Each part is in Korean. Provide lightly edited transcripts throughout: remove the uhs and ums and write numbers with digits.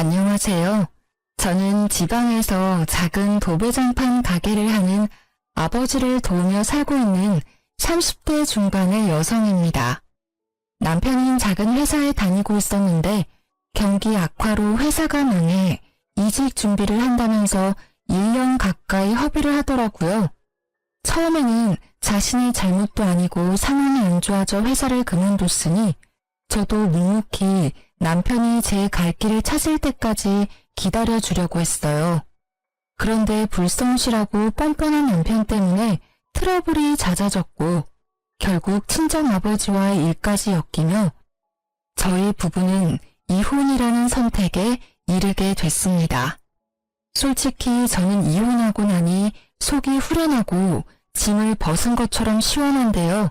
안녕하세요. 저는 지방에서 작은 도배장판 가게를 하는 아버지를 도우며 살고 있는 30대 중반의 여성입니다. 남편은 작은 회사에 다니고 있었는데 경기 악화로 회사가 망해 이직 준비를 한다면서 1년 가까이 허비를 하더라고요. 처음에는 자신의 잘못도 아니고 상황이 안 좋아져 회사를 그만뒀으니 저도 묵묵히 남편이 제 갈 길을 찾을 때까지 기다려주려고 했어요. 그런데 불성실하고 뻔뻔한 남편 때문에 트러블이 잦아졌고 결국 친정아버지와의 일까지 엮이며 저희 부부는 이혼이라는 선택에 이르게 됐습니다. 솔직히 저는 이혼하고 나니 속이 후련하고 짐을 벗은 것처럼 시원한데요.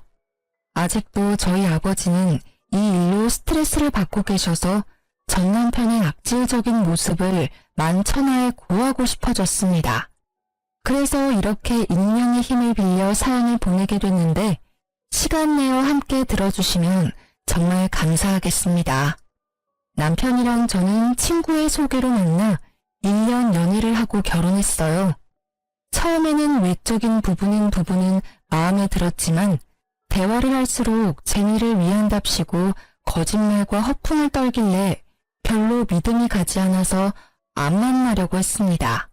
아직도 저희 아버지는 이 일로 스트레스를 받고 계셔서 전 남편의 악질적인 모습을 만천하에 고하고 싶어졌습니다. 그래서 이렇게 익명의 힘을 빌려 사연을 보내게 됐는데 시간 내어 함께 들어주시면 정말 감사하겠습니다. 남편이랑 저는 친구의 소개로 만나 1년 연애를 하고 결혼했어요. 처음에는 외적인 부분은 마음에 들었지만 대화를 할수록 재미를 위한답시고 거짓말과 허풍을 떨길래 별로 믿음이 가지 않아서 안 만나려고 했습니다.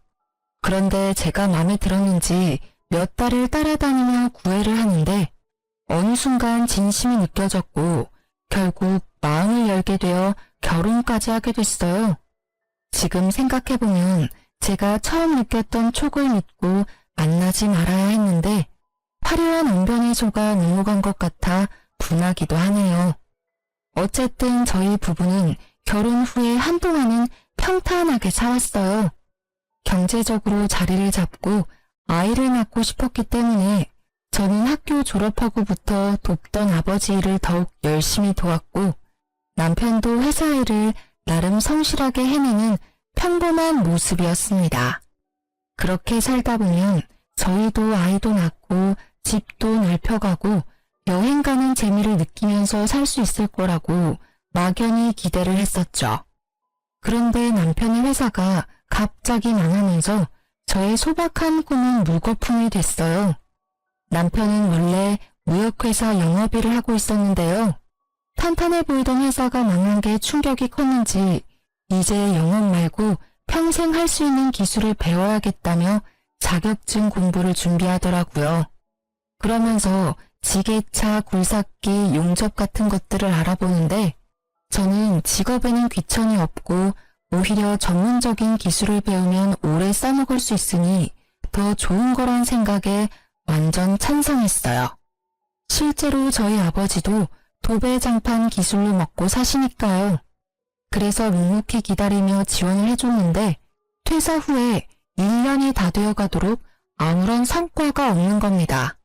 그런데 제가 마음에 들었는지 몇 달을 따라다니며 구애를 하는데 어느 순간 진심이 느껴졌고 결국 마음을 열게 되어 결혼까지 하게 됐어요. 지금 생각해보면 제가 처음 느꼈던 촉을 믿고 만나지 말아야 했는데 화려한 엉변의 소가 넘어간 것 같아 분하기도 하네요. 어쨌든 저희 부부는 결혼 후에 한동안은 평탄하게 살았어요. 경제적으로 자리를 잡고 아이를 낳고 싶었기 때문에 저는 학교 졸업하고부터 돕던 아버지 일을 더욱 열심히 도왔고 남편도 회사 일을 나름 성실하게 해내는 평범한 모습이었습니다. 그렇게 살다 보면 저희도 아이도 낳고 집도 넓혀가고 여행 가는 재미를 느끼면서 살 수 있을 거라고 막연히 기대를 했었죠. 그런데 남편의 회사가 갑자기 망하면서 저의 소박한 꿈은 물거품이 됐어요. 남편은 원래 무역회사 영업일을 하고 있었는데요. 탄탄해 보이던 회사가 망한 게 충격이 컸는지 이제 영업 말고 평생 할 수 있는 기술을 배워야겠다며 자격증 공부를 준비하더라고요. 그러면서 지게차, 굴삭기, 용접 같은 것들을 알아보는데 저는 직업에는 귀천이 없고 오히려 전문적인 기술을 배우면 오래 써먹을 수 있으니 더 좋은 거란 생각에 완전 찬성했어요. 실제로 저희 아버지도 도배장판 기술로 먹고 사시니까요. 그래서 묵묵히 기다리며 지원을 해줬는데 퇴사 후에 1년이 다 되어가도록 아무런 성과가 없는 겁니다.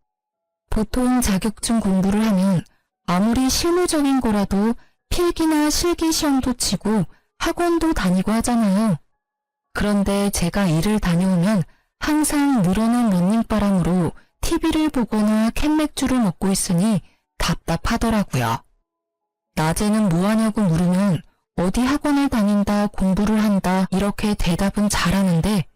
보통 자격증 공부를 하면 아무리 실무적인 거라도 필기나 실기 시험도 치고 학원도 다니고 하잖아요. 그런데 제가 일을 다녀오면 항상 늘어난 런닝바람으로 TV를 보거나 캔맥주를 먹고 있으니 답답하더라고요. 낮에는 뭐 하냐고 물으면 어디 학원을 다닌다, 공부를 한다 이렇게 대답은 잘하는데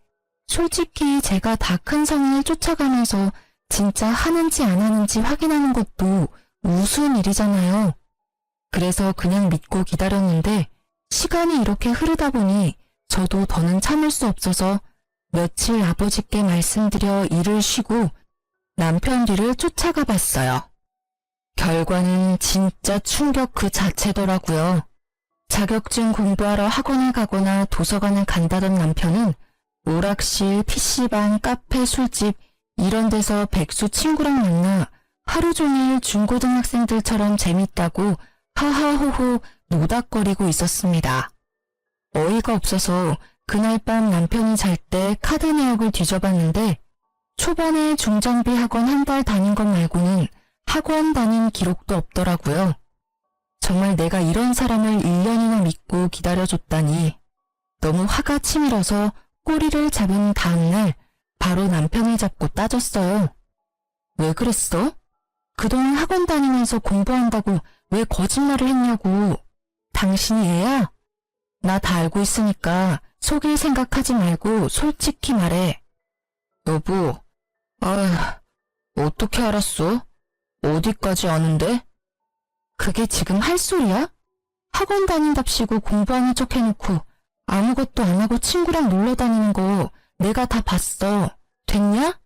솔직히 제가 다 큰 성인을 쫓아가면서 진짜 하는지 안 하는지 확인하는 것도 우스운 일이잖아요. 그래서 그냥 믿고 기다렸는데 시간이 이렇게 흐르다 보니 저도 더는 참을 수 없어서 며칠 아버지께 말씀드려 일을 쉬고 남편 뒤를 쫓아가 봤어요. 결과는 진짜 충격 그 자체더라고요. 자격증 공부하러 학원을 가거나 도서관을 간다던 남편은 오락실, PC방, 카페, 술집 이런 데서 백수 친구랑 만나 하루 종일 중고등학생들처럼 재밌다고 하하호호 노닥거리고 있었습니다. 어이가 없어서 그날 밤 남편이 잘 때 카드 내역을 뒤져봤는데 초반에 중장비 학원 한 달 다닌 것 말고는 학원 다닌 기록도 없더라고요. 정말 내가 이런 사람을 1년이나 믿고 기다려줬다니 너무 화가 치밀어서 꼬리를 잡은 다음날 바로 남편을 잡고 따졌어요. 왜 그랬어? 그동안 학원 다니면서 공부한다고 왜 거짓말을 했냐고. 당신이 애야? 나 다 알고 있으니까 속일 생각하지 말고 솔직히 말해. 여보, 어떻게 알았어? 어디까지 아는데? 그게 지금 할 소리야? 학원 다닌답시고 공부하는 척 해놓고 아무것도 안 하고 친구랑 놀러 다니는 거 내가 다 봤어. 됐냐?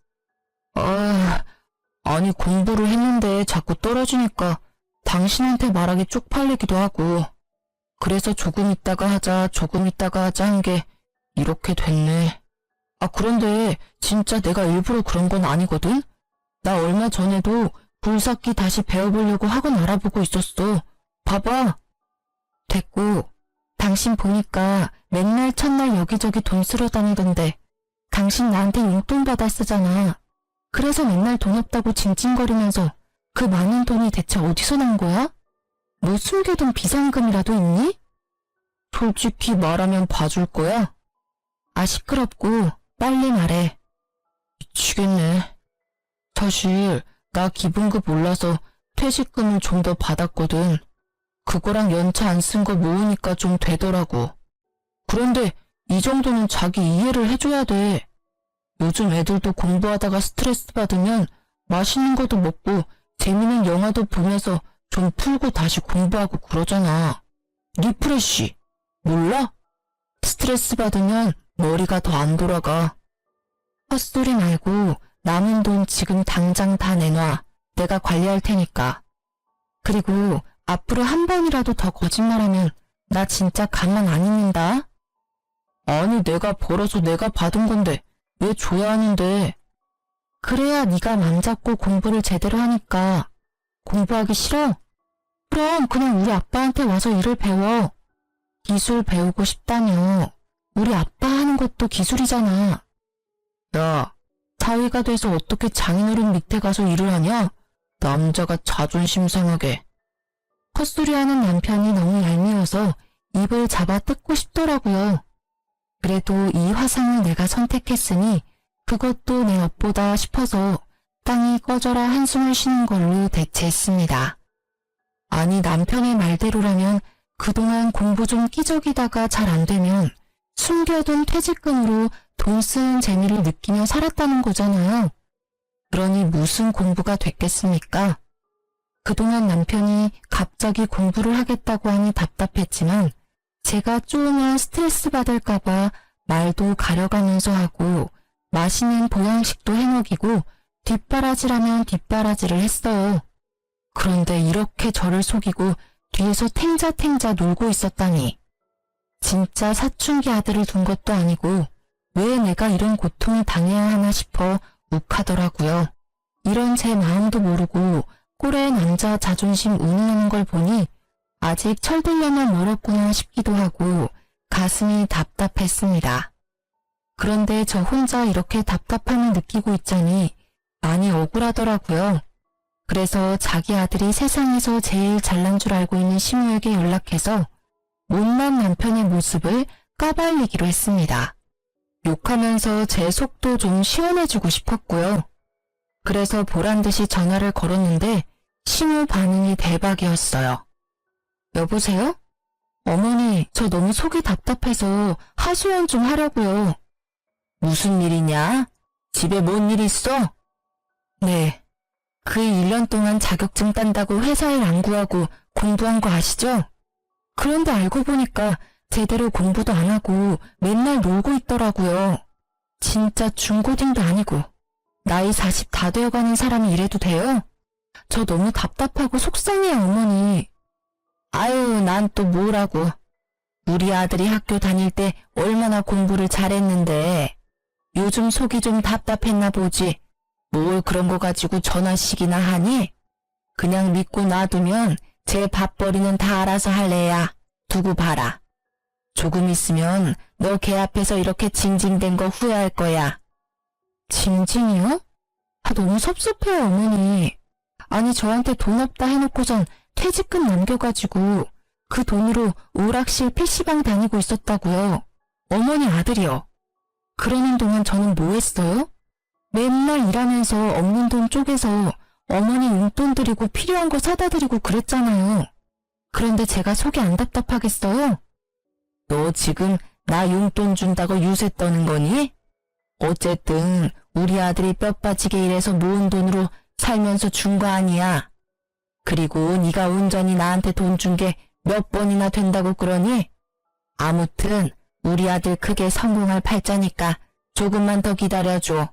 아니 공부를 했는데 자꾸 떨어지니까 당신한테 말하기 쪽팔리기도 하고 그래서 조금 있다가 하자 한 게 이렇게 됐네. 그런데 진짜 내가 일부러 그런 건 아니거든? 나 얼마 전에도 불삭기 다시 배워보려고 학원 알아보고 있었어. 봐봐. 됐고, 당신 보니까 맨날 첫날 여기저기 돈 쓰러 다니던데 당신 나한테 용돈 받아 쓰잖아. 그래서 맨날 돈 없다고 징징거리면서 그 많은 돈이 대체 어디서 난 거야? 뭐 숨겨둔 비상금이라도 있니? 솔직히 말하면 봐줄 거야? 시끄럽고 빨리 말해. 미치겠네. 사실 나 기분급 올라서 퇴직금을 좀 더 받았거든. 그거랑 연차 안 쓴 거 모으니까 좀 되더라고. 그런데 이 정도는 자기 이해를 해줘야 돼. 요즘 애들도 공부하다가 스트레스 받으면 맛있는 것도 먹고 재밌는 영화도 보면서 좀 풀고 다시 공부하고 그러잖아. 리프레쉬. 몰라? 스트레스 받으면 머리가 더 안 돌아가. 헛소리 말고 남은 돈 지금 당장 다 내놔. 내가 관리할 테니까. 그리고 앞으로 한 번이라도 더 거짓말하면 나 진짜 가만 안 있는다. 아니 내가 벌어서 내가 받은 건데 왜 줘야 하는데. 그래야 네가 맘 잡고 공부를 제대로 하니까. 공부하기 싫어? 그럼 그냥 우리 아빠한테 와서 일을 배워. 기술 배우고 싶다며. 우리 아빠 하는 것도 기술이잖아. 야, 사위가 돼서 어떻게 장인어른 밑에 가서 일을 하냐? 남자가 자존심 상하게. 헛소리하는 남편이 너무 얄미워서 입을 잡아 뜯고 싶더라고요. 그래도 이 화상을 내가 선택했으니 그것도 내 업보다 싶어서 땅이 꺼져라 한숨을 쉬는 걸로 대체했습니다. 아니 남편의 말대로라면 그동안 공부 좀 끼적이다가 잘 안되면 숨겨둔 퇴직금으로 돈 쓰는 재미를 느끼며 살았다는 거잖아요. 그러니 무슨 공부가 됐겠습니까? 그동안 남편이 갑자기 공부를 하겠다고 하니 답답했지만 제가 쪼으면 스트레스 받을까봐 말도 가려가면서 하고 맛있는 보양식도 해먹이고 뒷바라지라면 뒷바라지를 했어요. 그런데 이렇게 저를 속이고 뒤에서 탱자탱자 놀고 있었다니. 진짜 사춘기 아들을 둔 것도 아니고 왜 내가 이런 고통을 당해야 하나 싶어 욱하더라고요. 이런 제 마음도 모르고 꼴의 남자 자존심 운운하는 걸 보니 아직 철들려면 멀었구나 싶기도 하고 가슴이 답답했습니다. 그런데 저 혼자 이렇게 답답함을 느끼고 있자니 많이 억울하더라고요. 그래서 자기 아들이 세상에서 제일 잘난 줄 알고 있는 시무에게 연락해서 못난 남편의 모습을 까발리기로 했습니다. 욕하면서 제 속도 좀 시원해주고 싶었고요. 그래서 보란듯이 전화를 걸었는데 시무 반응이 대박이었어요. 여보세요? 어머니, 저 너무 속이 답답해서 하소연 좀 하려고요. 무슨 일이냐? 집에 뭔 일 있어? 네. 그 1년 동안 자격증 딴다고 회사 일 안 구하고 공부한 거 아시죠? 그런데 알고 보니까 제대로 공부도 안 하고 맨날 놀고 있더라고요. 진짜 중고딩도 아니고 나이 40 다 되어가는 사람이 이래도 돼요? 저 너무 답답하고 속상해요, 어머니. 아유, 난 또 뭐라고. 우리 아들이 학교 다닐 때 얼마나 공부를 잘했는데 요즘 속이 좀 답답했나 보지. 뭘 그런 거 가지고 전화씩이나 하니? 그냥 믿고 놔두면 제 밥벌이는 다 알아서 할 애야. 두고 봐라. 조금 있으면 너 걔 앞에서 이렇게 징징댄 거 후회할 거야. 징징이요? 너무 섭섭해요, 어머니. 아니 저한테 돈 없다 해놓고선 퇴직금 남겨가지고 그 돈으로 오락실 PC방 다니고 있었다고요. 어머니 아들이요. 그러는 동안 저는 뭐 했어요? 맨날 일하면서 없는 돈 쪼개서 어머니 용돈 드리고 필요한 거 사다 드리고 그랬잖아요. 그런데 제가 속이 안 답답하겠어요? 너 지금 나 용돈 준다고 유세 떠는 거니? 어쨌든 우리 아들이 뼈 빠지게 일해서 모은 돈으로 살면서 준 거 아니야. 그리고 네가 온전히 나한테 돈 준 게 몇 번이나 된다고 그러니? 아무튼 우리 아들 크게 성공할 팔자니까 조금만 더 기다려줘.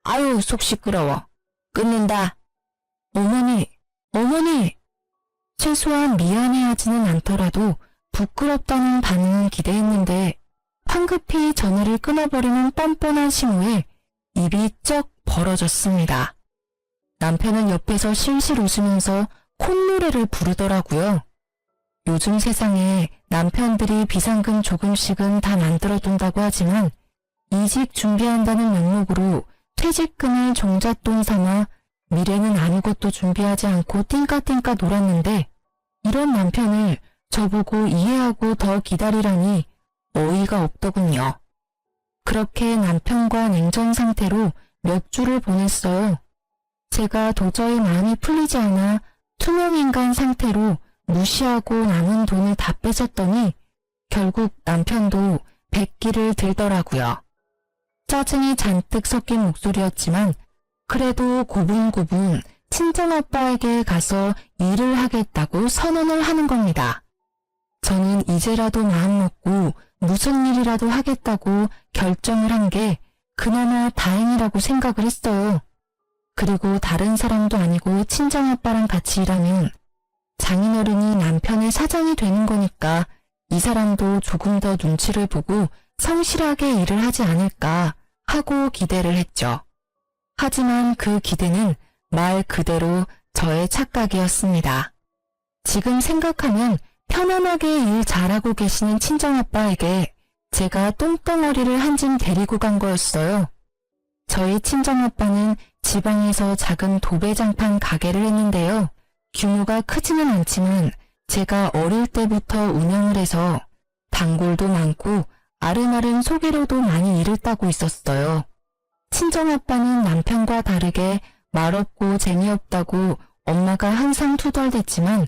아유, 속 시끄러워. 끊는다. 어머니, 어머니! 최소한 미안해하지는 않더라도 부끄럽다는 반응은 기대했는데 황급히 전화를 끊어버리는 뻔뻔한 신호에 입이 쩍 벌어졌습니다. 남편은 옆에서 실실 웃으면서 콧노래를 부르더라고요. 요즘 세상에 남편들이 비상금 조금씩은 다 만들어둔다고 하지만 이직 준비한다는 명목으로 퇴직금을 종잣돈 삼아 미래는 아무것도 준비하지 않고 띵까띵까 놀았는데 이런 남편을 저보고 이해하고 더 기다리라니 어이가 없더군요. 그렇게 남편과 냉전 상태로 몇 주를 보냈어요. 제가 도저히 마음이 풀리지 않아 투명인간 상태로 무시하고 남은 돈을 다 뺏었더니 결국 남편도 백기를 들더라고요. 짜증이 잔뜩 섞인 목소리였지만 그래도 고분고분 친정아빠에게 가서 일을 하겠다고 선언을 하는 겁니다. 저는 이제라도 마음먹고 무슨 일이라도 하겠다고 결정을 한 게 그나마 다행이라고 생각을 했어요. 그리고 다른 사람도 아니고 친정아빠랑 같이 일하면 장인어른이 남편의 사장이 되는 거니까 이 사람도 조금 더 눈치를 보고 성실하게 일을 하지 않을까 하고 기대를 했죠. 하지만 그 기대는 말 그대로 저의 착각이었습니다. 지금 생각하면 편안하게 일 잘하고 계시는 친정아빠에게 제가 똥덩어리를 한 짐 데리고 간 거였어요. 저희 친정아빠는 지방에서 작은 도배장판 가게를 했는데요. 규모가 크지는 않지만 제가 어릴 때부터 운영을 해서 단골도 많고 아름아름 소개로도 많이 일을 따고 있었어요. 친정아빠는 남편과 다르게 말없고 재미없다고 엄마가 항상 투덜댔지만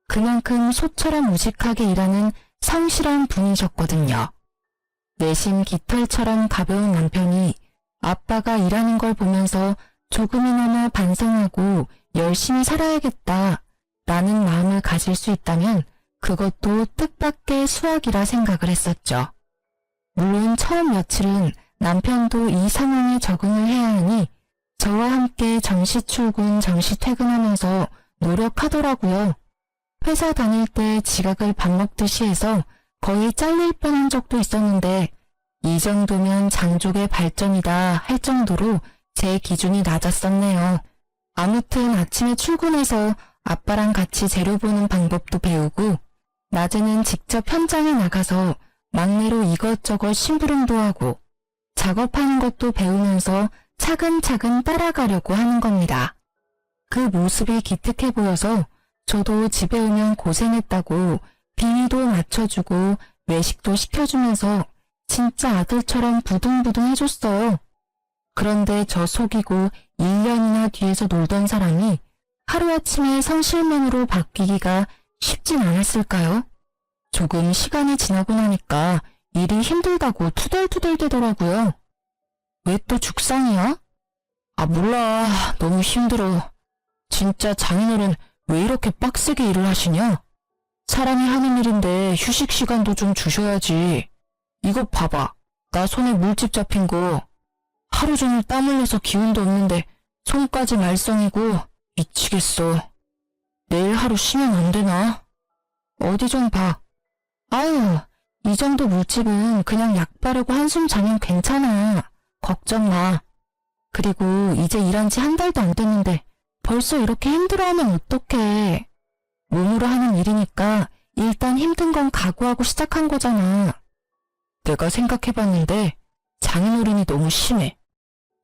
그만큼 소처럼 무식하게 일하는 성실한 분이셨거든요. 내심 깃털처럼 가벼운 남편이 아빠가 일하는 걸 보면서 조금이나마 반성하고 열심히 살아야겠다 라는 마음을 가질 수 있다면 그것도 뜻밖의 수확이라 생각을 했었죠. 물론 처음 며칠은 남편도 이 상황에 적응을 해야 하니 저와 함께 정시 출근, 정시 퇴근하면서 노력하더라고요. 회사 다닐 때 지각을 밥 먹듯이 해서 거의 잘릴 뻔한 적도 있었는데 이 정도면 장족의 발전이다 할 정도로 제 기준이 낮았었네요. 아무튼 아침에 출근해서 아빠랑 같이 재료 보는 방법도 배우고 낮에는 직접 현장에 나가서 막내로 이것저것 심부름도 하고 작업하는 것도 배우면서 차근차근 따라가려고 하는 겁니다. 그 모습이 기특해 보여서 저도 집에 오면 고생했다고 비위도 맞춰주고 외식도 시켜주면서 진짜 아들처럼 부둥부둥 해줬어요. 그런데 저 속이고 1년이나 뒤에서 놀던 사람이 하루아침에 성실맨으로 바뀌기가 쉽진 않았을까요? 조금 시간이 지나고 나니까 일이 힘들다고 투덜투덜 대더라고요. 왜 또 죽상이야? 아, 몰라. 너무 힘들어. 진짜 장인어른 왜 이렇게 빡세게 일을 하시냐? 사람이 하는 일인데 휴식 시간도 좀 주셔야지. 이거 봐봐. 나 손에 물집 잡힌 거. 하루 종일 땀 흘려서 기운도 없는데 손까지 말썽이고 미치겠어. 내일 하루 쉬면 안 되나? 어디 좀 봐. 아유, 이 정도 물집은 그냥 약 바르고 한숨 자면 괜찮아. 걱정 마. 그리고 이제 일한 지 한 달도 안 됐는데 벌써 이렇게 힘들어하면 어떡해. 몸으로 하는 일이니까 일단 힘든 건 각오하고 시작한 거잖아. 내가 생각해봤는데 장인어른이 너무 심해.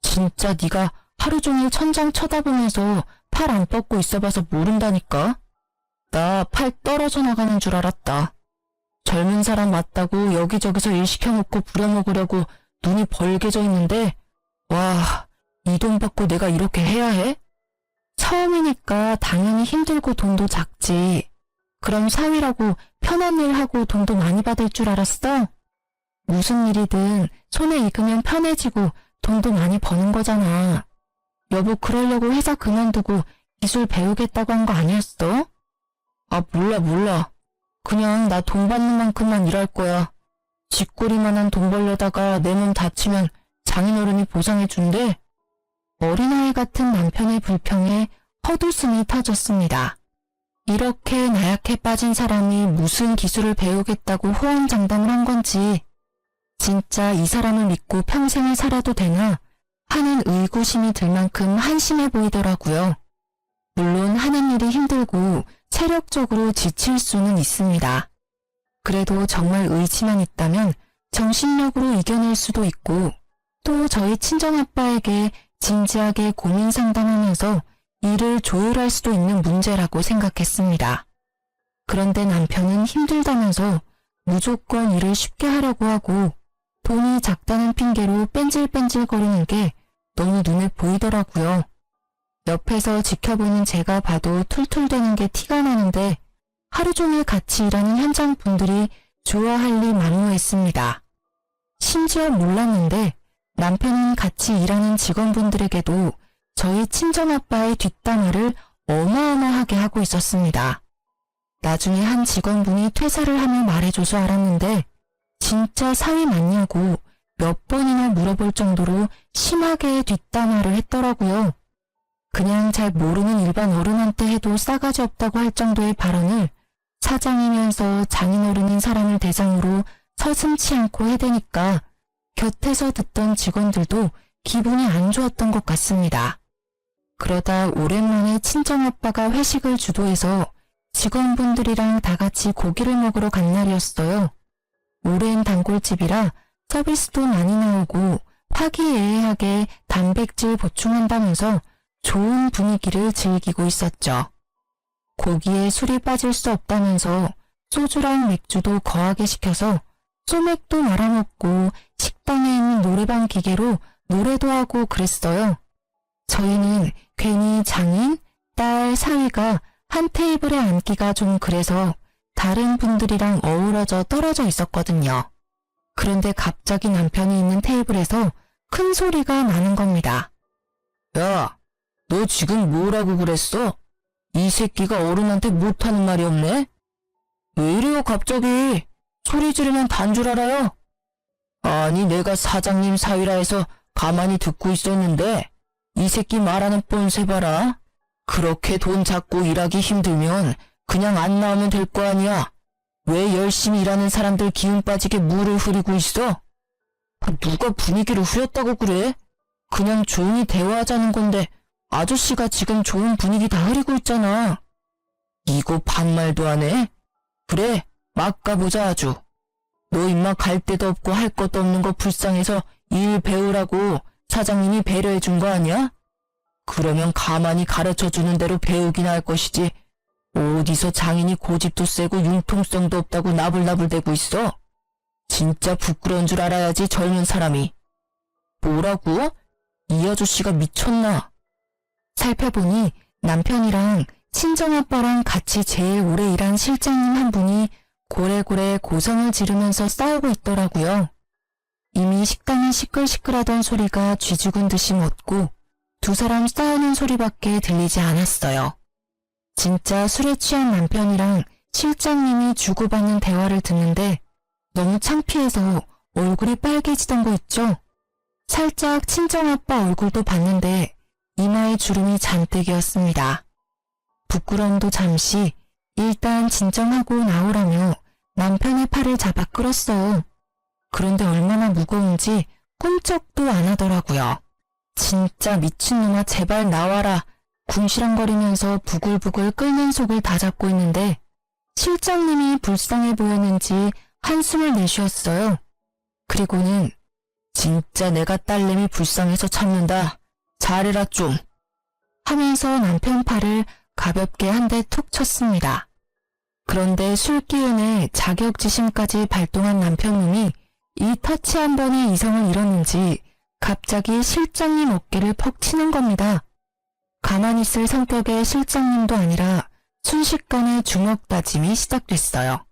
진짜 네가 하루 종일 천장 쳐다보면서 팔 안 뻗고 있어봐서 모른다니까. 나 팔 떨어져 나가는 줄 알았다. 젊은 사람 맞다고 여기저기서 일 시켜놓고 부려먹으려고 눈이 벌게져 있는데 와, 이 돈 받고 내가 이렇게 해야 해? 처음이니까 당연히 힘들고 돈도 작지. 그럼 사위라고 편한 일 하고 돈도 많이 받을 줄 알았어? 무슨 일이든 손에 익으면 편해지고 돈도 많이 버는 거잖아. 여보 그러려고 회사 그만두고 기술 배우겠다고 한 거 아니었어? 아 몰라. 그냥 나 돈 받는 만큼만 일할 거야. 쥐꼬리만한 돈 벌려다가 내 몸 다치면 장인어른이 보상해준대. 어린아이 같은 남편의 불평에 헛웃음이 터졌습니다. 이렇게 나약해 빠진 사람이 무슨 기술을 배우겠다고 호언장담을 한 건지, 진짜 이 사람을 믿고 평생을 살아도 되나 하는 의구심이 들 만큼 한심해 보이더라고요. 물론 하는 일이 힘들고 체력적으로 지칠 수는 있습니다. 그래도 정말 의지만 있다면 정신력으로 이겨낼 수도 있고, 또 저희 친정아빠에게 진지하게 고민 상담하면서 일을 조율할 수도 있는 문제라고 생각했습니다. 그런데 남편은 힘들다면서 무조건 일을 쉽게 하려고 하고 돈이 작다는 핑계로 뺀질뺀질거리는 게 너무 눈에 보이더라고요. 옆에서 지켜보는 제가 봐도 툴툴대는 게 티가 나는데 하루 종일 같이 일하는 현장 분들이 좋아할 리 만무했습니다. 심지어 몰랐는데 남편은 같이 일하는 직원분들에게도 저희 친정아빠의 뒷담화를 어마어마하게 하고 있었습니다. 나중에 한 직원분이 퇴사를 하며 말해줘서 알았는데 진짜 사위 맞냐고 몇 번이나 물어볼 정도로 심하게 뒷담화를 했더라고요. 그냥 잘 모르는 일반 어른한테 해도 싸가지 없다고 할 정도의 발언을 사장이면서 장인어른인 사람을 대상으로 서슴지 않고 해대니까 곁에서 듣던 직원들도 기분이 안 좋았던 것 같습니다. 그러다 오랜만에 친정아빠가 회식을 주도해서 직원분들이랑 다 같이 고기를 먹으러 간 날이었어요. 오랜 단골집이라 서비스도 많이 나오고 화기애애하게 단백질 보충한다면서 좋은 분위기를 즐기고 있었죠. 고기에 술이 빠질 수 없다면서 소주랑 맥주도 거하게 시켜서 소맥도 말아먹고 식당에 있는 노래방 기계로 노래도 하고 그랬어요. 저희는 괜히 장인, 딸, 사위가 한 테이블에 앉기가 좀 그래서 다른 분들이랑 어우러져 떨어져 있었거든요. 그런데 갑자기 남편이 있는 테이블에서 큰 소리가 나는 겁니다. 야, 너 지금 뭐라고 그랬어? 이 새끼가 어른한테 못하는 말이 없네? 왜 이래요 갑자기? 소리 지르면 단 줄 알아요? 아니 내가 사장님 사위라 해서 가만히 듣고 있었는데 이 새끼 말하는 뻔세 봐라. 그렇게 돈 잡고 일하기 힘들면 그냥 안 나오면 될 거 아니야. 왜 열심히 일하는 사람들 기운 빠지게 물을 흐리고 있어? 누가 분위기를 흐렸다고 그래? 그냥 조용히 대화하자는 건데 아저씨가 지금 좋은 분위기 다 흐리고 있잖아. 이거 반말도 안 해? 그래, 막 가보자 아주. 너 임마 갈 데도 없고 할 것도 없는 거 불쌍해서 일 배우라고 사장님이 배려해 준 거 아니야? 그러면 가만히 가르쳐주는 대로 배우긴 할 것이지. 어디서 장인이 고집도 세고 융통성도 없다고 나불나불대고 있어? 진짜 부끄러운 줄 알아야지 젊은 사람이. 뭐라고? 이 아저씨가 미쳤나? 살펴보니 남편이랑 친정아빠랑 같이 제일 오래 일한 실장님 한 분이 고래고래 고성을 지르면서 싸우고 있더라고요. 이미 식당이 시끌시끌하던 소리가 쥐죽은 듯이 멎고 두 사람 싸우는 소리밖에 들리지 않았어요. 진짜 술에 취한 남편이랑 실장님이 주고받는 대화를 듣는데 너무 창피해서 얼굴이 빨개지던 거 있죠? 살짝 친정아빠 얼굴도 봤는데 이마에 주름이 잔뜩이었습니다. 부끄러움도 잠시 일단 진정하고 나오라며 남편의 팔을 잡아 끌었어요. 그런데 얼마나 무거운지 꿈쩍도 안 하더라고요. 진짜 미친놈아 제발 나와라. 궁시렁거리면서 부글부글 끓는 속을 다 잡고 있는데 실장님이 불쌍해 보였는지 한숨을 내쉬었어요. 그리고는 진짜 내가 딸내미 불쌍해서 참는다. 잘해라 좀. 하면서 남편 팔을 가볍게 한 대 툭 쳤습니다. 그런데 술 기운에 자격지심까지 발동한 남편놈이 이 터치 한 번에 이성을 잃었는지 갑자기 실장님 어깨를 퍽 치는 겁니다. 가만히 있을 성격의 실장님도 아니라 순식간에 주먹 다짐이 시작됐어요.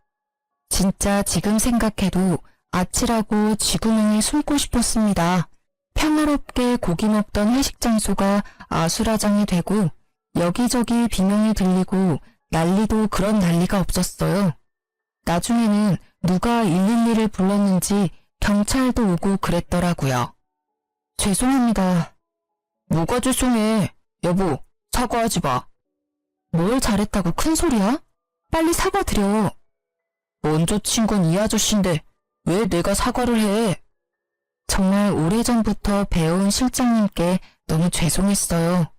진짜 지금 생각해도 아찔하고 쥐구멍에 숨고 싶었습니다. 평화롭게 고기 먹던 회식 장소가 아수라장이 되고 여기저기 비명이 들리고 난리도 그런 난리가 없었어요. 나중에는 누가 112를 불렀는지 경찰도 오고 그랬더라고요. 죄송합니다. 뭐가 죄송해. 여보, 사과하지 마. 뭘 잘했다고 큰 소리야? 빨리 사과드려. 먼저 친 건 이 아저씨인데 왜 내가 사과를 해? 정말 오래전부터 배운 실장님께 너무 죄송했어요.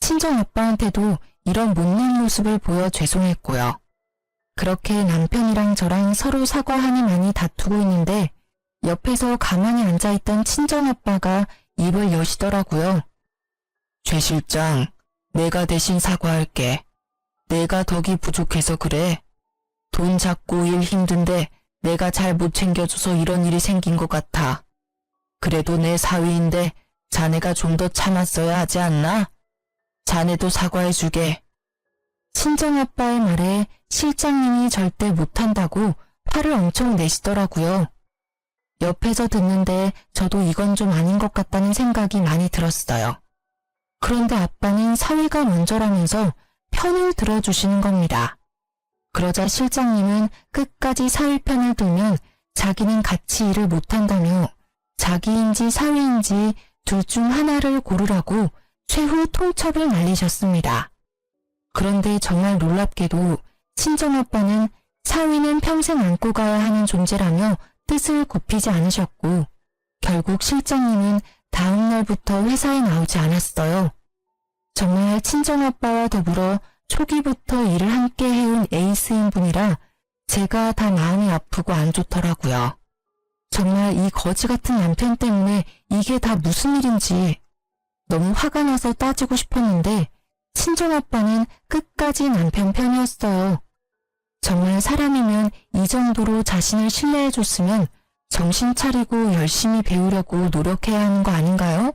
친정아빠한테도 이런 못난 모습을 보여 죄송했고요. 그렇게 남편이랑 저랑 서로 사과하니 많이 다투고 있는데 옆에서 가만히 앉아있던 친정아빠가 입을 여시더라고요. 최 실장, 내가 대신 사과할게. 내가 덕이 부족해서 그래. 돈 잡고 일 힘든데 내가 잘 못 챙겨줘서 이런 일이 생긴 것 같아. 그래도 내 사위인데 자네가 좀 더 참았어야 하지 않나? 자네도 사과해주게. 친정아빠의 말에 실장님이 절대 못한다고 화를 엄청 내시더라고요. 옆에서 듣는데 저도 이건 좀 아닌 것 같다는 생각이 많이 들었어요. 그런데 아빠는 사위가 먼저라면서 편을 들어주시는 겁니다. 그러자 실장님은 끝까지 사위 편을 들면 자기는 같이 일을 못한다며 자기인지 사위인지 둘 중 하나를 고르라고 최후 통첩을 날리셨습니다. 그런데 정말 놀랍게도 친정아빠는 사위는 평생 안고 가야 하는 존재라며 뜻을 굽히지 않으셨고 결국 실장님은 다음 날부터 회사에 나오지 않았어요. 정말 친정아빠와 더불어 초기부터 일을 함께 해온 에이스인 분이라 제가 다 마음이 아프고 안 좋더라고요. 정말 이 거지 같은 남편 때문에 이게 다 무슨 일인지 너무 화가 나서 따지고 싶었는데 친정아빠는 끝까지 남편 편이었어요. 정말 사람이면 이 정도로 자신을 신뢰해줬으면 정신 차리고 열심히 배우려고 노력해야 하는 거 아닌가요?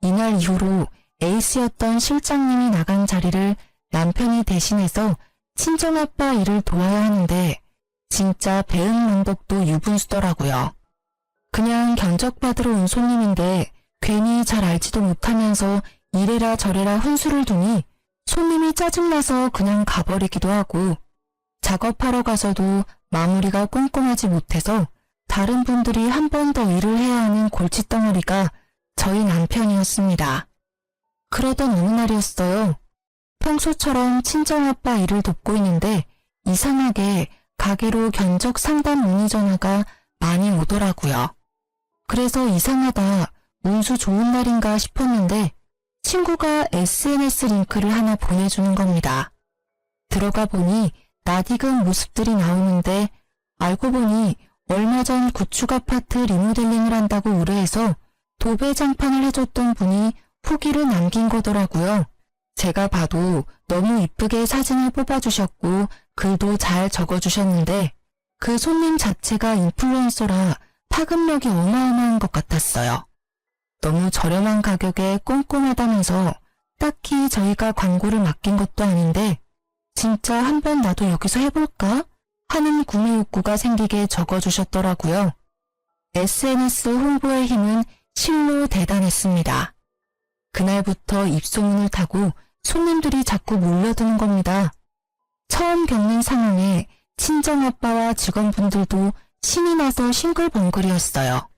이날 이후로 에이스였던 실장님이 나간 자리를 남편이 대신해서 친정아빠 일을 도와야 하는데 진짜 배은망덕도 유분수더라고요. 그냥 견적받으러 온 손님인데 괜히 잘 알지도 못하면서 이래라 저래라 훈수를 두니 손님이 짜증나서 그냥 가버리기도 하고 작업하러 가서도 마무리가 꼼꼼하지 못해서 다른 분들이 한 번 더 일을 해야 하는 골칫덩어리가 저희 남편이었습니다. 그러던 어느 날이었어요. 평소처럼 친정아빠 일을 돕고 있는데 이상하게 가게로 견적 상담 문의 전화가 많이 오더라고요. 그래서 이상하다, 운수 좋은 날인가 싶었는데 친구가 SNS 링크를 하나 보내주는 겁니다. 들어가 보니 낯익은 모습들이 나오는데 알고 보니 얼마 전 구축 아파트 리모델링을 한다고 의뢰해서 도배장판을 해줬던 분이 후기를 남긴 거더라고요. 제가 봐도 너무 이쁘게 사진을 뽑아주셨고 글도 잘 적어주셨는데 그 손님 자체가 인플루언서라 파급력이 어마어마한 것 같았어요. 너무 저렴한 가격에 꼼꼼하다면서 딱히 저희가 광고를 맡긴 것도 아닌데 진짜 한번 나도 여기서 해볼까? 하는 구매 욕구가 생기게 적어주셨더라고요. SNS 홍보의 힘은 실로 대단했습니다. 그날부터 입소문을 타고 손님들이 자꾸 몰려드는 겁니다. 처음 겪는 상황에 친정아빠와 직원분들도 신이 나서 싱글벙글이었어요.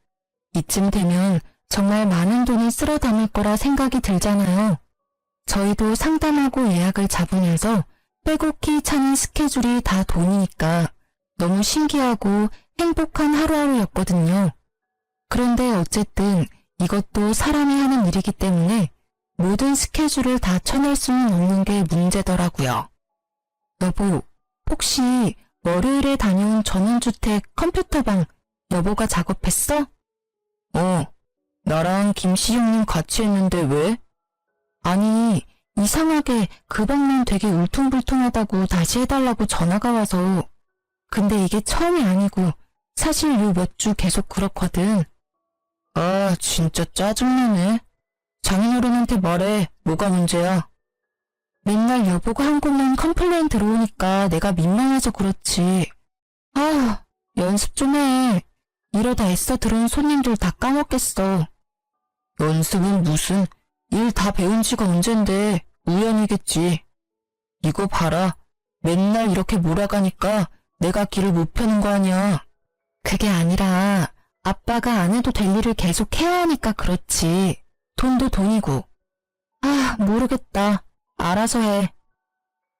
이쯤 되면 정말 많은 돈을 쓸어 담을 거라 생각이 들잖아요. 저희도 상담하고 예약을 잡으면서 빼곡히 차는 스케줄이 다 돈이니까 너무 신기하고 행복한 하루하루였거든요. 그런데 어쨌든 이것도 사람이 하는 일이기 때문에 모든 스케줄을 다 쳐낼 수는 없는 게 문제더라고요. 여보, 혹시 월요일에 다녀온 전원주택 컴퓨터방 여보가 작업했어? 나랑 김씨 형님 같이 했는데 왜? 아니, 이상하게 그 방면 되게 울퉁불퉁하다고 다시 해달라고 전화가 와서. 근데 이게 처음이 아니고 사실 요 몇 주 계속 그렇거든. 아, 진짜 짜증나네. 장인어른한테 말해. 뭐가 문제야? 맨날 여보가 한 곳만 컴플레인 들어오니까 내가 민망해서 그렇지. 아휴, 연습 좀 해. 이러다 애써 들어온 손님들 다 까먹겠어. 연습은 무슨, 일 다 배운 지가 언젠데 우연이겠지. 이거 봐라. 맨날 이렇게 몰아가니까 내가 길을 못 펴는 거 아니야. 그게 아니라 아빠가 안 해도 될 일을 계속 해야 하니까 그렇지. 돈도 돈이고. 아, 모르겠다. 알아서 해.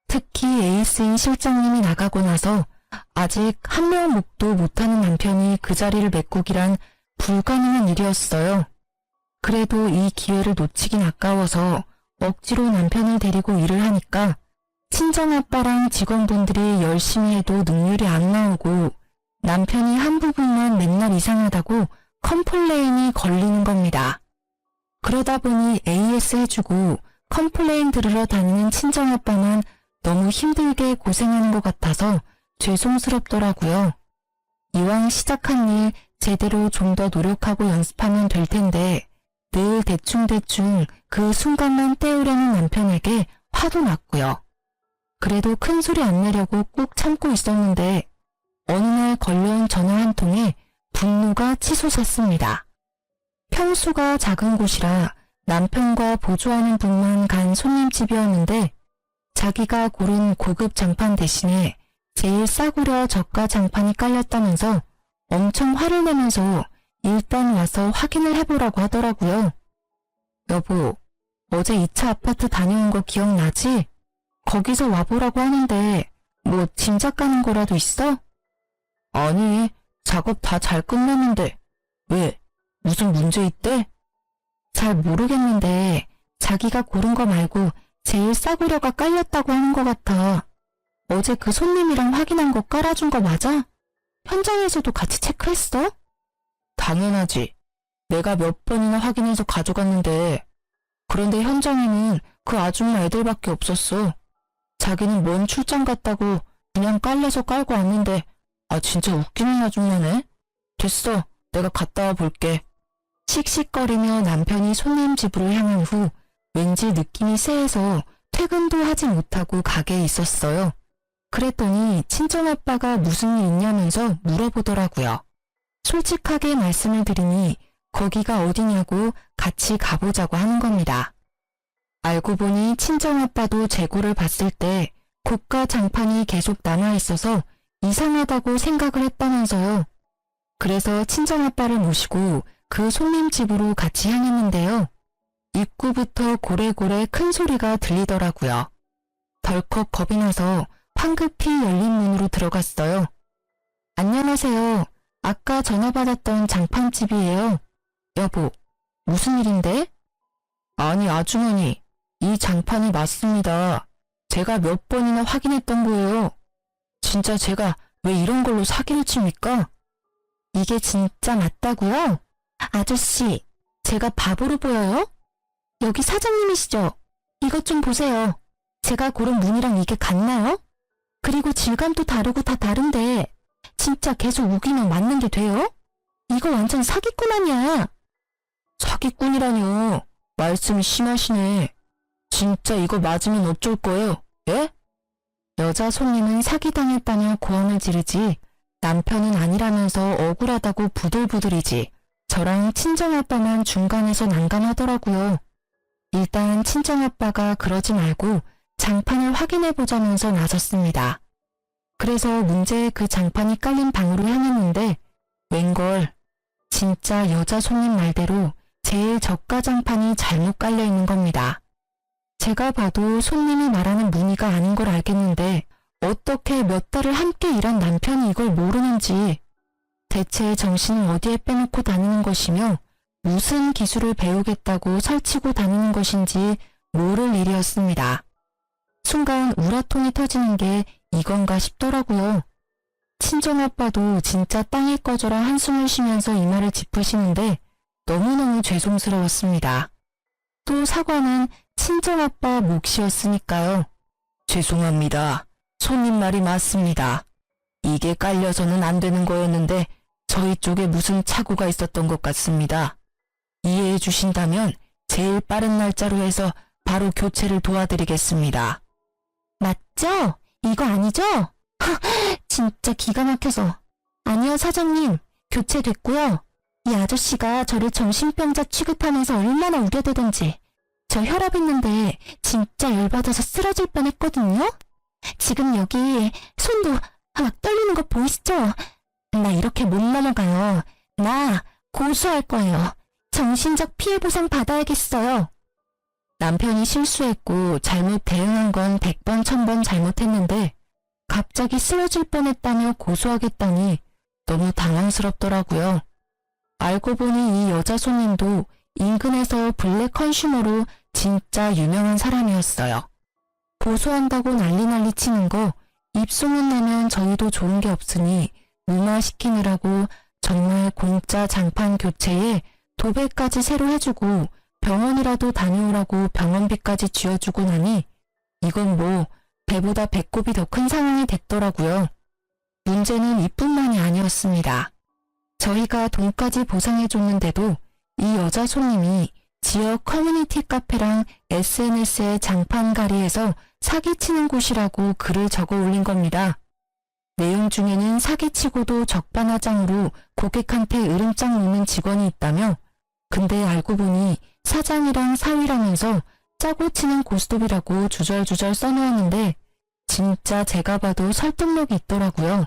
특히 에이스인 실장님이 나가고 나서 아직 한 명 목도 못하는 남편이 그 자리를 메꾸기란 불가능한 일이었어요. 그래도 이 기회를 놓치긴 아까워서 억지로 남편을 데리고 일을 하니까 친정아빠랑 직원분들이 열심히 해도 능률이 안 나오고 남편이 한 부분만 맨날 이상하다고 컴플레인이 걸리는 겁니다. 그러다 보니 AS 해주고 컴플레인 들으러 다니는 친정아빠만 너무 힘들게 고생하는 것 같아서 죄송스럽더라고요. 이왕 시작한 일 제대로 좀 더 노력하고 연습하면 될 텐데 늘 대충대충 그 순간만 때우려는 남편에게 화도 났고요. 그래도 큰 소리 안 내려고 꾹 참고 있었는데 어느 날 걸려온 전화 한 통에 분노가 치솟았습니다. 평수가 작은 곳이라 남편과 보조하는 분만 간 손님집이었는데 자기가 고른 고급 장판 대신에 제일 싸구려 저가 장판이 깔렸다면서 엄청 화를 내면서 일단 와서 확인을 해보라고 하더라고요. 여보, 어제 2차 아파트 다녀온 거 기억나지? 거기서 와보라고 하는데 뭐 짐작 가는 거라도 있어? 아니, 작업 다 잘 끝났는데 왜? 무슨 문제 있대? 잘 모르겠는데 자기가 고른 거 말고 제일 싸구려가 깔렸다고 하는 것 같아. 어제 그 손님이랑 확인한 거 깔아준 거 맞아? 현장에서도 같이 체크했어? 당연하지. 내가 몇 번이나 확인해서 가져갔는데 그런데 현장에는 그 아줌마 애들밖에 없었어. 자기는 먼 출장 갔다고 그냥 깔래서 깔고 왔는데 아 진짜 웃기는 아줌마네. 됐어. 내가 갔다 와 볼게. 씩씩거리며 남편이 손님 집으로 향한 후 왠지 느낌이 쎄해서 퇴근도 하지 못하고 가게에 있었어요. 그랬더니 친정아빠가 무슨 일 있냐면서 물어보더라고요. 솔직하게 말씀을 드리니 거기가 어디냐고 같이 가보자고 하는 겁니다. 알고 보니 친정아빠도 재고를 봤을 때 고가 장판이 계속 남아있어서 이상하다고 생각을 했다면서요. 그래서 친정아빠를 모시고 그 손님 집으로 같이 향했는데요. 입구부터 고래고래 큰 소리가 들리더라고요. 덜컥 겁이 나서 황급히 열린 문으로 들어갔어요. 안녕하세요. 아까 전화 받았던 장판집이에요. 여보, 무슨 일인데? 아니 아주머니, 이 장판이 맞습니다. 제가 몇 번이나 확인했던 거예요. 진짜 제가 왜 이런 걸로 사기를 칩니까? 이게 진짜 맞다고요? 아저씨, 제가 바보로 보여요? 여기 사장님이시죠? 이것 좀 보세요. 제가 고른 무늬랑 이게 같나요? 그리고 질감도 다르고 다 다른데 진짜 계속 우기면 맞는 게 돼요? 이거 완전 사기꾼 아니야. 사기꾼이라뇨. 말씀이 심하시네. 진짜 이거 맞으면 어쩔 거예요? 예? 여자 손님은 사기당했다며 고함을 지르지 남편은 아니라면서 억울하다고 부들부들이지 저랑 친정아빠만 중간에서 난감하더라고요. 일단 친정아빠가 그러지 말고 장판을 확인해보자면서 나섰습니다. 그래서 문제의 그 장판이 깔린 방으로 향했는데 웬걸 진짜 여자 손님 말대로 제일 저가 장판이 잘못 깔려있는 겁니다. 제가 봐도 손님이 말하는 무늬가 아닌 걸 알겠는데 어떻게 몇 달을 함께 일한 남편이 이걸 모르는지 대체 정신을 어디에 빼놓고 다니는 것이며 무슨 기술을 배우겠다고 설치고 다니는 것인지 모를 일이었습니다. 순간 우라통이 터지는 게 이건가 싶더라고요. 친정아빠도 진짜 땅에 꺼져라 한숨을 쉬면서 이 말을 짚으시는데 너무너무 죄송스러웠습니다. 또 사과는 친정아빠 몫이었으니까요. 죄송합니다. 손님 말이 맞습니다. 이게 깔려서는 안 되는 거였는데 저희 쪽에 무슨 착오가 있었던 것 같습니다. 이해해 주신다면 제일 빠른 날짜로 해서 바로 교체를 도와드리겠습니다. 맞죠? 이거 아니죠? 진짜 기가 막혀서. 아니요, 사장님. 교체됐고요. 이 아저씨가 저를 정신병자 취급하면서 얼마나 우려대던지. 저 혈압 있는데 진짜 열받아서 쓰러질 뻔했거든요. 지금 여기 손도 막 떨리는 거 보이시죠? 나 이렇게 못 넘어가요. 나 고소할 거예요. 정신적 피해 보상 받아야겠어요. 남편이 실수했고 잘못 대응한 건 100번 1000번 잘못했는데 갑자기 쓰러질 뻔했다며 고소하겠다니 너무 당황스럽더라고요. 알고 보니 이 여자 손님도 인근에서 블랙 컨슈머로 진짜 유명한 사람이었어요. 고소한다고 난리 치는 거 입소문 나면 저희도 좋은 게 없으니 무마시키느라고 정말 공짜 장판 교체에 도배까지 새로 해주고 병원이라도 다녀오라고 병원비까지 쥐어주고 나니 이건 뭐 배보다 배꼽이 더 큰 상황이 됐더라고요. 문제는 이뿐만이 아니었습니다. 저희가 돈까지 보상해줬는데도 이 여자 손님이 지역 커뮤니티 카페랑 SNS에 장판가리에서 사기치는 곳이라고 글을 적어 올린 겁니다. 내용 중에는 사기치고도 적반하장으로 고객한테 으름장 놓는 직원이 있다며 근데 알고 보니 사장이랑 사위라면서 짜고 치는 고스톱이라고 주절주절 써놓았는데 진짜 제가 봐도 설득력이 있더라고요.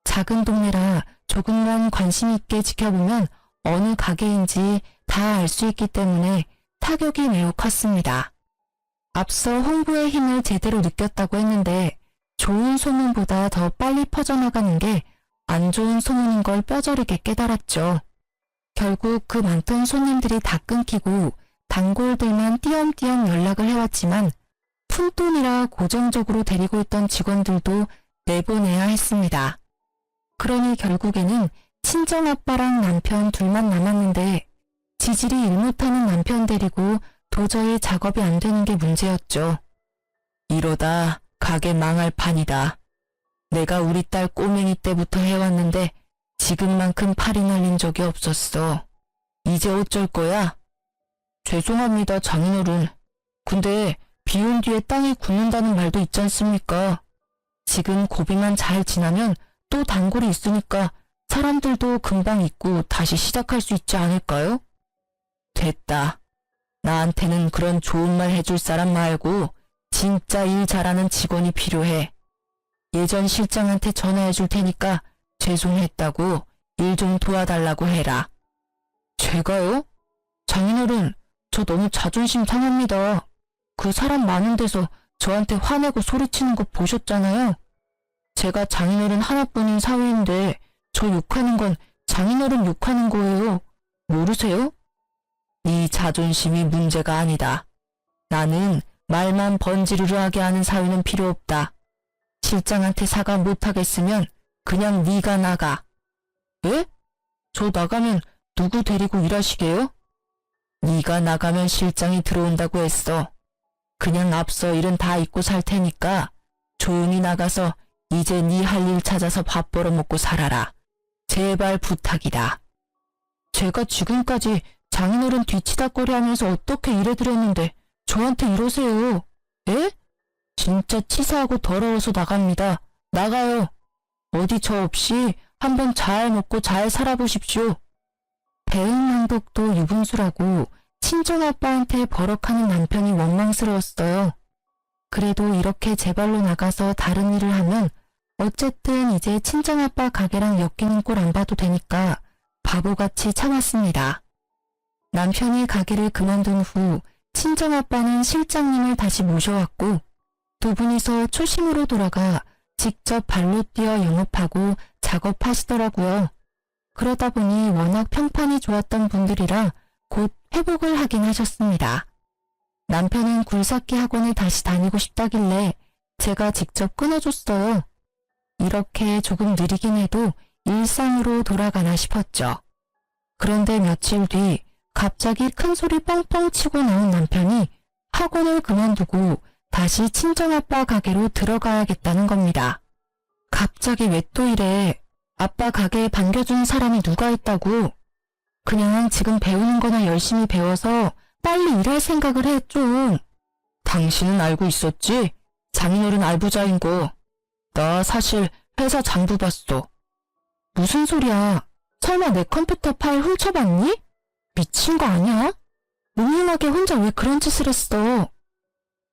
작은 동네라 조금만 관심 있게 지켜보면 어느 가게인지 다 알 수 있기 때문에 타격이 매우 컸습니다. 앞서 홍보의 힘을 제대로 느꼈다고 했는데 좋은 소문보다 더 빨리 퍼져나가는 게 안 좋은 소문인 걸 뼈저리게 깨달았죠. 결국 그 많던 손님들이 다 끊기고 단골들만 띄엄띄엄 연락을 해왔지만 푼돈이라 고정적으로 데리고 있던 직원들도 내보내야 했습니다. 그러니 결국에는 친정아빠랑 남편 둘만 남았는데 지질이 일 못하는 남편 데리고 도저히 작업이 안 되는 게 문제였죠. 이러다 가게 망할 판이다. 내가 우리 딸 꼬맹이 때부터 해왔는데 지금만큼 팔이 날린 적이 없었어. 이제 어쩔 거야? 죄송합니다, 장인어른. 근데 비 온 뒤에 땅이 굳는다는 말도 있지 않습니까? 지금 고비만 잘 지나면 또 단골이 있으니까 사람들도 금방 잊고 다시 시작할 수 있지 않을까요? 됐다. 나한테는 그런 좋은 말 해줄 사람 말고 진짜 일 잘하는 직원이 필요해. 예전 실장한테 전화해 줄 테니까 죄송했다고 일 좀 도와달라고 해라. 제가요? 장인어른, 저 너무 자존심 상합니다. 그 사람 많은 데서 저한테 화내고 소리치는 거 보셨잖아요. 제가 장인어른 하나뿐인 사위인데 저 욕하는 건 장인어른 욕하는 거예요. 모르세요? 네 자존심이 문제가 아니다. 나는 말만 번지르르하게 하는 사위는 필요 없다. 실장한테 사과 못하겠으면 그냥 네가 나가. 예? 저 나가면 누구 데리고 일하시게요? 네가 나가면 실장이 들어온다고 했어. 그냥 앞서 일은 다 잊고 살 테니까 조용히 나가서 이제 네 할 일 찾아서 밥 벌어먹고 살아라. 제발 부탁이다. 제가 지금까지 장인어른 뒤치다꺼리 하면서 어떻게 일해드렸는데 저한테 이러세요. 에? 진짜 치사하고 더러워서 나갑니다. 나가요. 어디 저 없이 한번 잘 먹고 잘 살아보십시오. 배은망덕도 유분수라고 친정아빠한테 버럭하는 남편이 원망스러웠어요. 그래도 이렇게 제 발로 나가서 다른 일을 하면 어쨌든 이제 친정아빠 가게랑 엮이는 꼴 안 봐도 되니까 바보같이 참았습니다. 남편이 가게를 그만둔 후 친정아빠는 실장님을 다시 모셔왔고 두 분이서 초심으로 돌아가 직접 발로 뛰어 영업하고 작업하시더라고요. 그러다 보니 워낙 평판이 좋았던 분들이라 곧 회복을 하긴 하셨습니다. 남편은 굴삭기 학원에 다시 다니고 싶다길래 제가 직접 끊어줬어요. 이렇게 조금 느리긴 해도 일상으로 돌아가나 싶었죠. 그런데 며칠 뒤 갑자기 큰 소리 뻥뻥 치고 나온 남편이 학원을 그만두고 다시 친정아빠 가게로 들어가야겠다는 겁니다. 갑자기 왜 또 이래? 아빠 가게에 반겨주는 사람이 누가 있다고? 그냥 지금 배우는 거나 열심히 배워서 빨리 일할 생각을 해 좀. 당신은 알고 있었지? 장인어른 알부자인 거. 나 사실 회사 장부 봤어. 무슨 소리야? 설마 내 컴퓨터 파일 훔쳐봤니? 미친 거 아니야? 묵묵하게 혼자 왜 그런 짓을 했어?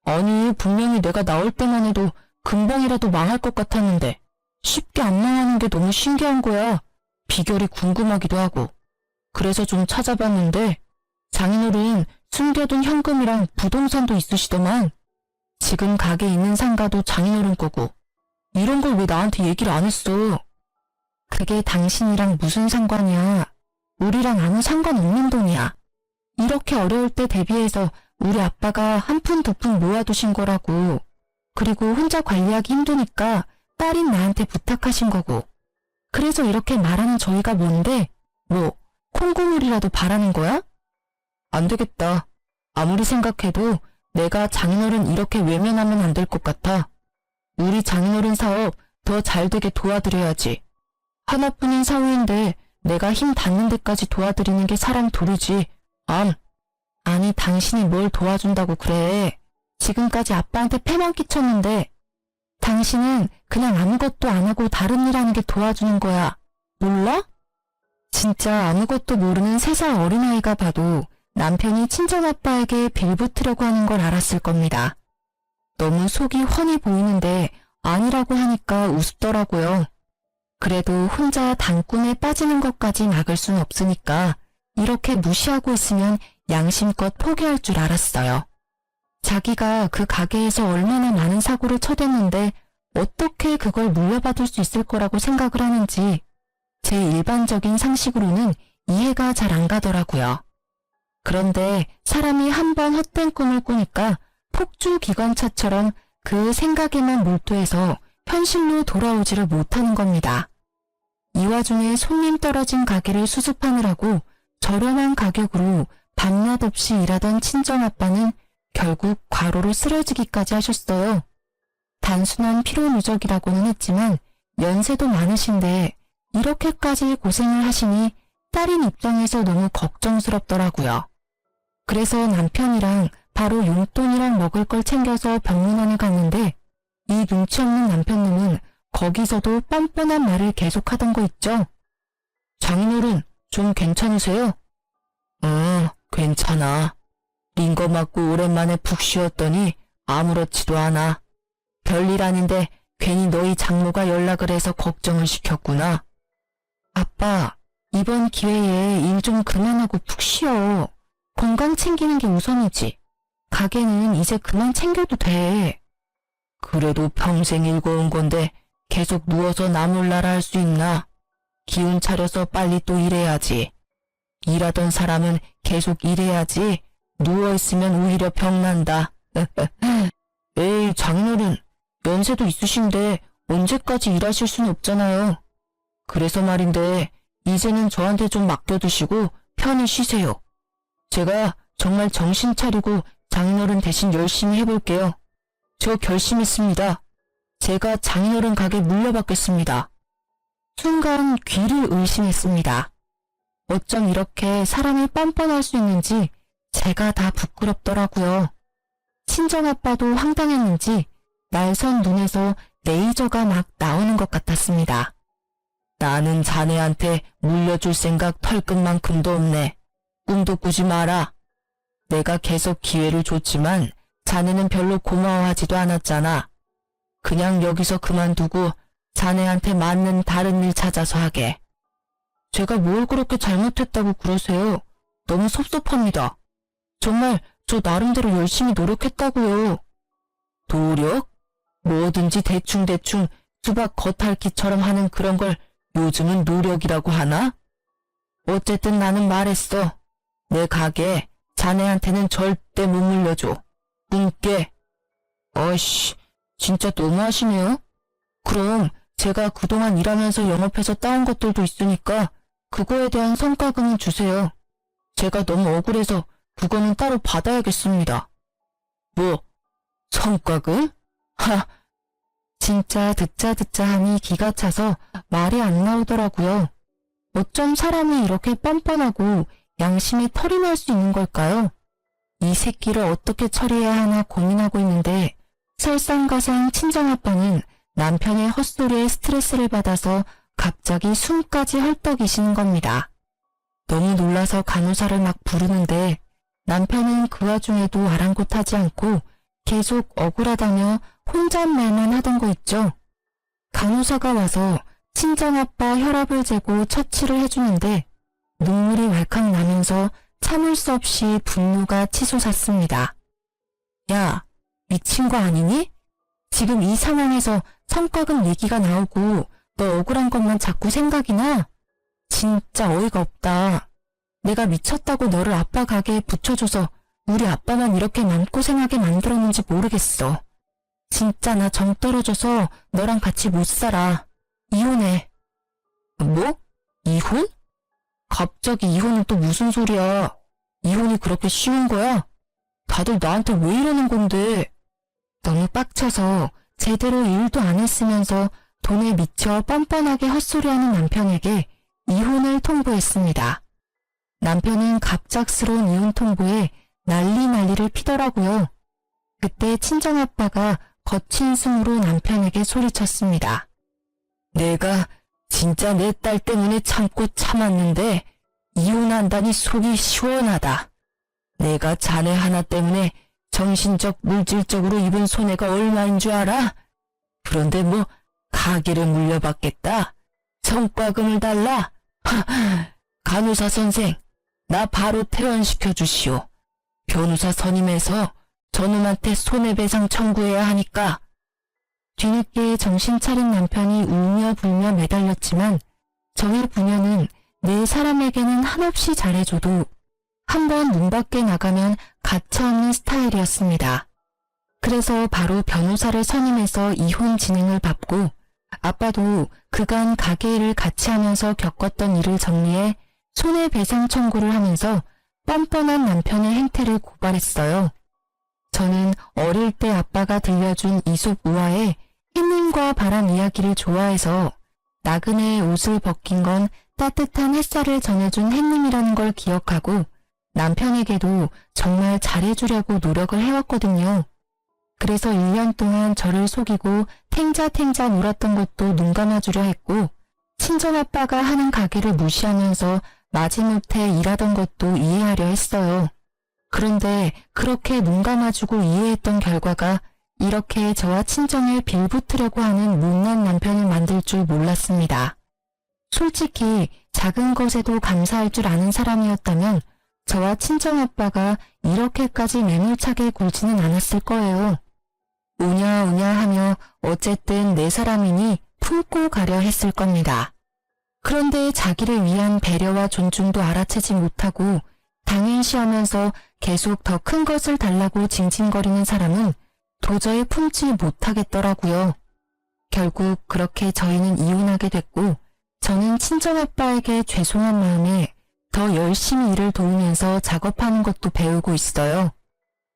아니, 분명히 내가 나올 때만 해도 금방이라도 망할 것 같았는데 쉽게 안 망하는 게 너무 신기한 거야. 비결이 궁금하기도 하고. 그래서 좀 찾아봤는데 장인어른 숨겨둔 현금이랑 부동산도 있으시더만. 지금 가게에 있는 상가도 장인어른 거고. 이런 걸 왜 나한테 얘기를 안 했어? 그게 당신이랑 무슨 상관이야? 우리랑 아무 상관없는 돈이야. 이렇게 어려울 때 대비해서 우리 아빠가 한 푼 두 푼 모아두신 거라고. 그리고 혼자 관리하기 힘드니까 딸인 나한테 부탁하신 거고. 그래서 이렇게 말하는 저희가 뭔데? 뭐 콩고물이라도 바라는 거야? 안 되겠다. 아무리 생각해도 내가 장인어른 이렇게 외면하면 안 될 것 같아. 우리 장인어른 사업 더 잘 되게 도와드려야지. 하나뿐인 사위인데 내가 힘 닿는 데까지 도와드리는 게 사람 도리지. 아니 당신이 뭘 도와준다고 그래. 지금까지 아빠한테 패만 끼쳤는데 당신은 그냥 아무것도 안 하고 다른 일 하는 게 도와주는 거야. 몰라? 진짜 아무것도 모르는 3살 어린아이가 봐도 남편이 친정아빠에게 빌붙으려고 하는 걸 알았을 겁니다. 너무 속이 훤히 보이는데 아니라고 하니까 우습더라고요. 그래도 혼자 단꿈에 빠지는 것까지 막을 순 없으니까 이렇게 무시하고 있으면 양심껏 포기할 줄 알았어요. 자기가 그 가게에서 얼마나 많은 사고를 쳐댔는데 어떻게 그걸 물려받을 수 있을 거라고 생각을 하는지 제 일반적인 상식으로는 이해가 잘 안 가더라고요. 그런데 사람이 한번 헛된 꿈을 꾸니까 폭주 기관차처럼 그 생각에만 몰두해서 현실로 돌아오지를 못하는 겁니다. 이 와중에 손님 떨어진 가게를 수습하느라고 저렴한 가격으로 밤낮 없이 일하던 친정아빠는 결국 과로로 쓰러지기까지 하셨어요. 단순한 피로 누적이라고는 했지만 연세도 많으신데 이렇게까지 고생을 하시니 딸인 입장에서 너무 걱정스럽더라고요. 그래서 남편이랑 바로 용돈이랑 먹을 걸 챙겨서 병문안에 갔는데 이 눈치 없는 남편님은 거기서도 뻔뻔한 말을 계속하던 거 있죠. 장인어른 좀 괜찮으세요? 괜찮아. 링거 맞고 오랜만에 푹 쉬었더니 아무렇지도 않아. 별일 아닌데 괜히 너희 장모가 연락을 해서 걱정을 시켰구나. 아빠, 이번 기회에 일 좀 그만하고 푹 쉬어. 건강 챙기는 게 우선이지. 가게는 이제 그만 챙겨도 돼. 그래도 평생 일궈온 건데 계속 누워서 나몰라라 할 수 있나? 기운 차려서 빨리 또 일해야지. 일하던 사람은 계속 일해야지. 누워있으면 오히려 병난다. 에이, 장인어른, 연세도 있으신데 언제까지 일하실 수는 없잖아요. 그래서 말인데 이제는 저한테 좀 맡겨두시고 편히 쉬세요. 제가 정말 정신 차리고 장인어른 대신 열심히 해볼게요. 저 결심했습니다. 제가 장인어른 가게 물려받겠습니다. 순간 귀를 의심했습니다. 어쩜 이렇게 사람이 뻔뻔할 수 있는지 제가 다 부끄럽더라고요. 친정아빠도 황당했는지 날선 눈에서 레이저가 막 나오는 것 같았습니다. 나는 자네한테 물려줄 생각 털끝만큼도 없네. 꿈도 꾸지 마라. 내가 계속 기회를 줬지만 자네는 별로 고마워하지도 않았잖아. 그냥 여기서 그만두고 자네한테 맞는 다른 일 찾아서 하게. 제가 뭘 그렇게 잘못했다고 그러세요? 너무 섭섭합니다. 정말 저 나름대로 열심히 노력했다고요. 노력? 뭐든지 대충대충 수박 겉핥기처럼 하는 그런 걸 요즘은 노력이라고 하나? 어쨌든 나는 말했어. 내 가게 자네한테는 절대 못 물려줘. 꿈깨. 어이씨, 진짜 너무하시네요. 그럼 제가 그동안 일하면서 영업해서 따온 것들도 있으니까 그거에 대한 성과금은 주세요. 제가 너무 억울해서 그거는 따로 받아야겠습니다. 뭐, 성과금? 진짜 듣자 하니 기가 차서 말이 안 나오더라고요. 어쩜 사람이 이렇게 뻔뻔하고 양심에 털이 날 수 있는 걸까요? 이 새끼를 어떻게 처리해야 하나 고민하고 있는데 설상가상 친정아빠는 남편의 헛소리에 스트레스를 받아서 갑자기 숨까지 헐떡이시는 겁니다. 너무 놀라서 간호사를 막 부르는데 남편은 그 와중에도 아랑곳하지 않고 계속 억울하다며 혼잣말만 하던 거 있죠. 간호사가 와서 친정아빠 혈압을 재고 처치를 해주는데 눈물이 왈칵 나면서 참을 수 없이 분노가 치솟았습니다. 야, 미친 거 아니니? 지금 이 상황에서 성과급 얘기가 나오고 너 억울한 것만 자꾸 생각이 나? 진짜 어이가 없다. 내가 미쳤다고 너를 아빠 가게에 붙여줘서 우리 아빠만 이렇게 맘고생하게 만들었는지 모르겠어. 진짜 나 정 떨어져서 너랑 같이 못 살아. 이혼해. 뭐? 이혼? 갑자기 이혼은 또 무슨 소리야? 이혼이 그렇게 쉬운 거야? 다들 나한테 왜 이러는 건데? 너무 빡쳐서 제대로 일도 안 했으면서 돈에 미쳐 뻔뻔하게 헛소리하는 남편에게 이혼을 통보했습니다. 남편은 갑작스러운 이혼 통보에 난리를 피더라고요. 그때 친정아빠가 거친 숨으로 남편에게 소리쳤습니다. 내가 진짜 내 딸 때문에 참고 참았는데 이혼한다니 속이 시원하다. 내가 자네 하나 때문에 정신적 물질적으로 입은 손해가 얼마인 줄 알아? 그런데 뭐 가게를 물려받겠다. 성과금을 달라. 간호사 선생, 나 바로 퇴원시켜 주시오. 변호사 선임해서 저놈한테 손해배상 청구해야 하니까. 뒤늦게 정신 차린 남편이 울며 불며 매달렸지만 저희 부녀는 내 사람에게는 한없이 잘해줘도 한번 문 밖에 나가면 가차없는 스타일이었습니다. 그래서 바로 변호사를 선임해서 이혼 진행을 밟고 아빠도 그간 가게 일을 같이 하면서 겪었던 일을 정리해 손해배상 청구를 하면서 뻔뻔한 남편의 행태를 고발했어요. 저는 어릴 때 아빠가 들려준 이솝 우화에 햇님과 바람 이야기를 좋아해서 나그네의 옷을 벗긴 건 따뜻한 햇살을 전해준 햇님이라는 걸 기억하고 남편에게도 정말 잘해주려고 노력을 해왔거든요. 그래서 1년 동안 저를 속이고 탱자탱자 놀았던 것도 눈 감아주려 했고 친정아빠가 하는 가게를 무시하면서 마지못해 일하던 것도 이해하려 했어요. 그런데 그렇게 눈 감아주고 이해했던 결과가 이렇게 저와 친정에 빌붙으려고 하는 못난 남편을 만들 줄 몰랐습니다. 솔직히 작은 것에도 감사할 줄 아는 사람이었다면 저와 친정아빠가 이렇게까지 매몰차게 굴지는 않았을 거예요. 우냐우냐 하며 어쨌든 내 사람이니 품고 가려 했을 겁니다. 그런데 자기를 위한 배려와 존중도 알아채지 못하고 당연시하면서 계속 더 큰 것을 달라고 징징거리는 사람은 도저히 품지 못하겠더라고요. 결국 그렇게 저희는 이혼하게 됐고 저는 친정아빠에게 죄송한 마음에 더 열심히 일을 도우면서 작업하는 것도 배우고 있어요.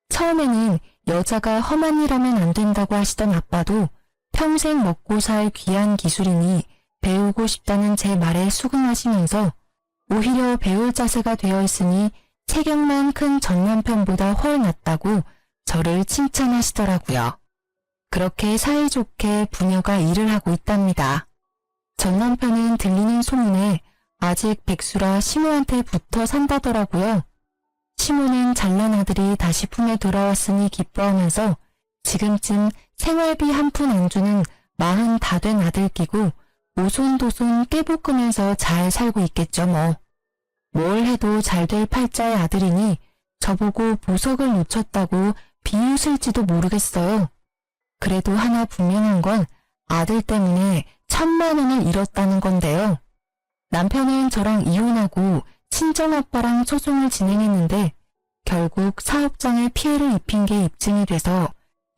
처음에는 여자가 험한 일 하면 안 된다고 하시던 아빠도 평생 먹고 살 귀한 기술이니 배우고 싶다는 제 말에 수긍하시면서 오히려 배울 자세가 되어 있으니 체격만 큰 전 남편보다 훨 낫다고 저를 칭찬하시더라고요. 그렇게 사이좋게 부녀가 일을 하고 있답니다. 전 남편은 들리는 소문에 아직 백수라 시모한테 붙어 산다더라고요. 시모는 잘난 아들이 다시 품에 돌아왔으니 기뻐하면서 지금쯤 생활비 한 푼 안 주는 40 다 된 아들 끼고 오손도손 깨볶으면서 잘 살고 있겠죠 뭐. 뭘 해도 잘 될 팔자의 아들이니 저보고 보석을 놓쳤다고 비웃을지도 모르겠어요. 그래도 하나 분명한 건 아들 때문에 1000만 원을 잃었다는 건데요. 남편은 저랑 이혼하고 친정아빠랑 소송을 진행했는데 결국 사업장에 피해를 입힌 게 입증이 돼서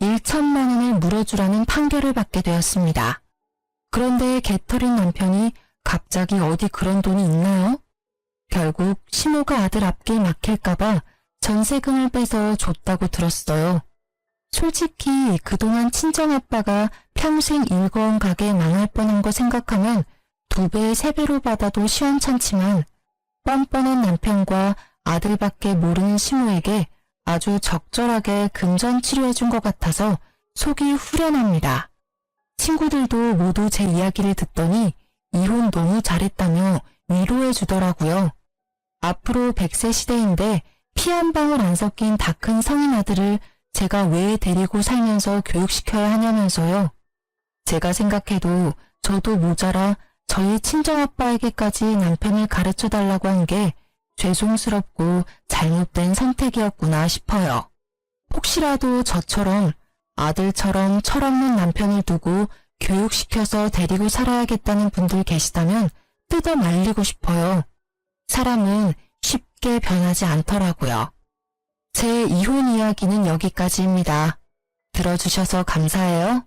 1천만 원을 물어주라는 판결을 받게 되었습니다. 그런데 개털인 남편이 갑자기 어디 그런 돈이 있나요? 결국 시모가 아들 앞길 막힐까봐 전세금을 빼서 줬다고 들었어요. 솔직히 그동안 친정아빠가 평생 일궈온 가게 망할 뻔한 거 생각하면 2배, 3배로 받아도 시원찮지만 뻔뻔한 남편과 아들밖에 모르는 시모에게 아주 적절하게 금전 치료해준 것 같아서 속이 후련합니다. 친구들도 모두 제 이야기를 듣더니 이혼 너무 잘했다며 위로해 주더라고요. 앞으로 100세 시대인데 피 한 방울 안 섞인 다 큰 성인 아들을 제가 왜 데리고 살면서 교육시켜야 하냐면서요. 제가 생각해도 저도 모자라 저희 친정아빠에게까지 남편을 가르쳐 달라고 한 게 죄송스럽고 잘못된 선택이었구나 싶어요. 혹시라도 저처럼 아들처럼 철없는 남편을 두고 교육시켜서 데리고 살아야겠다는 분들 계시다면 뜯어 말리고 싶어요. 사람은 쉽게 변하지 않더라고요. 제 이혼 이야기는 여기까지입니다. 들어주셔서 감사해요.